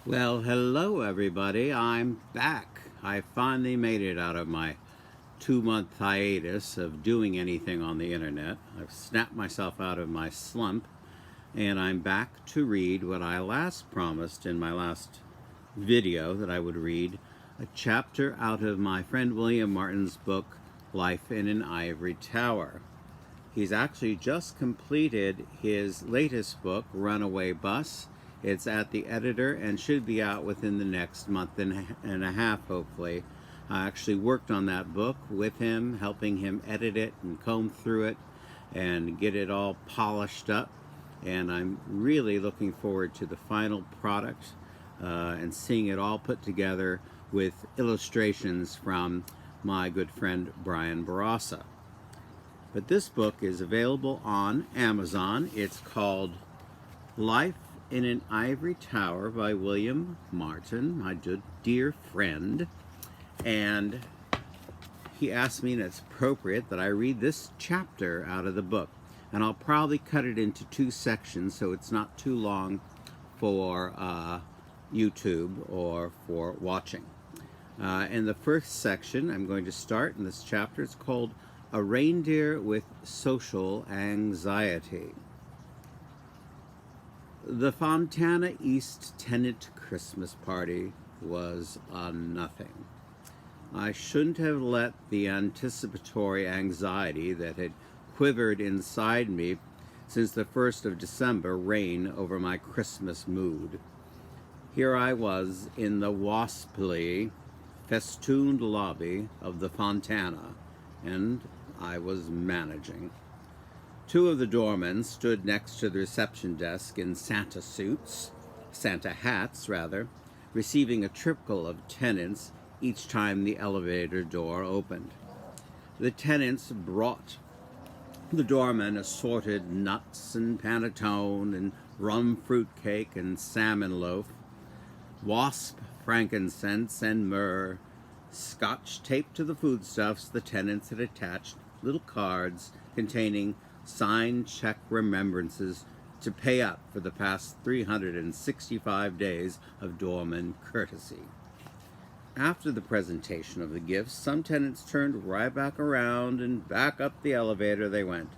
Well, hello everybody. I'm back. I finally made it out of my 2-month hiatus of doing anything on the internet. I've snapped myself out of my slump and I'm back to read what I last promised in my last video that I would read, a chapter out of my friend William Martin's book, Life in an Ivory Tower. He's actually just completed his latest book, Runaway Bus. It's at the editor and should be out within the next month and a half, hopefully. I actually worked on that book with him, helping him edit it and comb through it and get it all polished up. And I'm really looking forward to the final product and seeing it all put together with illustrations from my good friend Brian Barassa. But this book is available on Amazon. It's called Life in an Ivory Tower by William Martin, my dear friend. And he asked me, and it's appropriate, that I read this chapter out of the book. And I'll probably cut it into 2 sections so it's not too long for YouTube or for watching. In the first section, I'm going to start in this chapter. It's called A Reindeer with Social Anxiety. The Fontana East tenant Christmas party was a nothing. I shouldn't have let the anticipatory anxiety that had quivered inside me since the 1st of December reign over my Christmas mood. Here I was in the waspily festooned lobby of the Fontana, and I was managing. 2 of the doormen stood next to the reception desk in Santa hats, receiving a trickle of tenants each time the elevator door opened. The tenants brought the doormen assorted nuts and panettone and rum fruitcake and salmon loaf, wasp frankincense and myrrh, scotch taped to the foodstuffs. The tenants had attached little cards containing signed check remembrances to pay up for the past 365 days of doorman courtesy. After the presentation of the gifts, some tenants turned right back around and back up the elevator they went.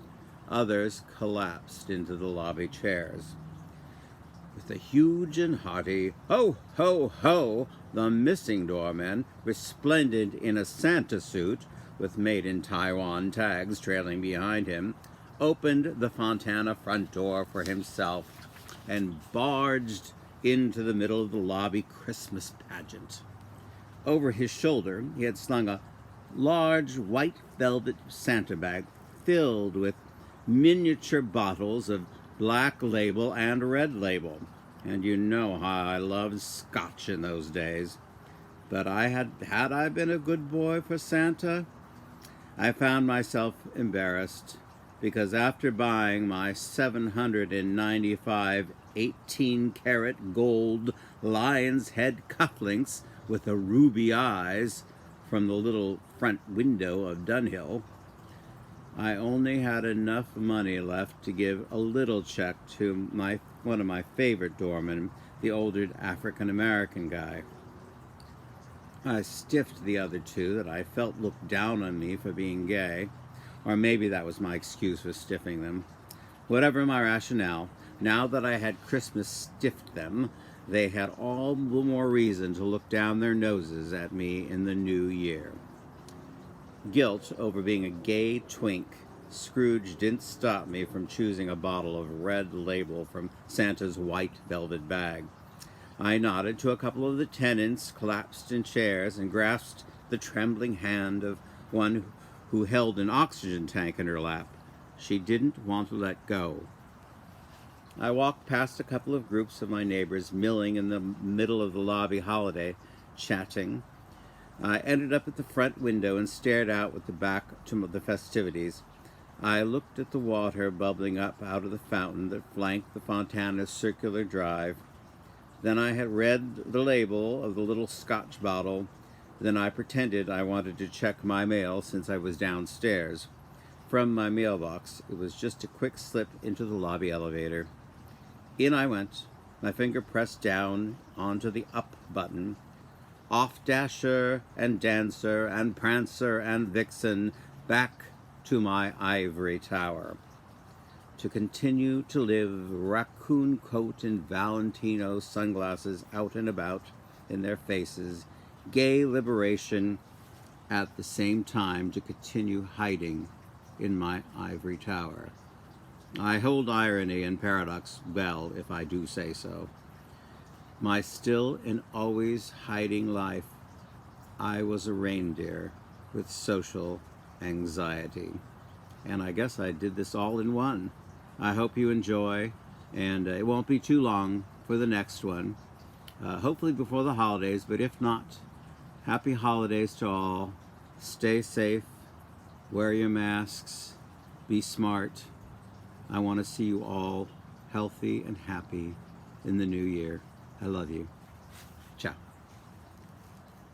Others collapsed into the lobby chairs. With a huge and hearty "Ho, ho, ho," the missing doorman, resplendent in a Santa suit with Made in Taiwan tags trailing behind him, opened the Fontana front door for himself and barged into the middle of the lobby Christmas pageant. Over his shoulder, he had slung a large white velvet Santa bag filled with miniature bottles of Black Label and Red Label. And you know how I loved scotch in those days. But had I been a good boy for Santa? I found myself embarrassed, because after buying my 795 18-karat gold lion's head cufflinks with the ruby eyes from the little front window of Dunhill, I only had enough money left to give a little check to one of my favorite doormen, the older African-American guy. I stiffed the other 2 that I felt looked down on me for being gay, or maybe that was my excuse for stiffing them. Whatever my rationale, now that I had Christmas stiffed them, they had all the more reason to look down their noses at me in the new year. Guilt over being a gay twink, Scrooge didn't stop me from choosing a bottle of Red Label from Santa's white velvet bag. I nodded to a couple of the tenants collapsed in chairs and grasped the trembling hand of one who held an oxygen tank in her lap. She didn't want to let go. I walked past a couple of groups of my neighbors milling in the middle of the lobby holiday, chatting. I ended up at the front window and stared out with the back to the festivities. I looked at the water bubbling up out of the fountain that flanked the Fontana's circular drive. Then I had read the label of the little scotch bottle. Then I pretended I wanted to check my mail since I was downstairs. From my mailbox, it was just a quick slip into the lobby elevator. In I went, my finger pressed down onto the up button. Off Dasher and Dancer and Prancer and Vixen, back to my ivory tower, to continue to live raccoon coat and Valentino sunglasses out and about in their faces, gay liberation at the same time to continue hiding in my ivory tower. I hold irony and paradox well, if I do say so. My still and always hiding life, I was a reindeer with social anxiety. And I guess I did this all in one. I hope you enjoy, and it won't be too long for the next one. Hopefully before the holidays, but if not, happy holidays to all. Stay safe, wear your masks, be smart. I want to see you all healthy and happy in the new year. I love you.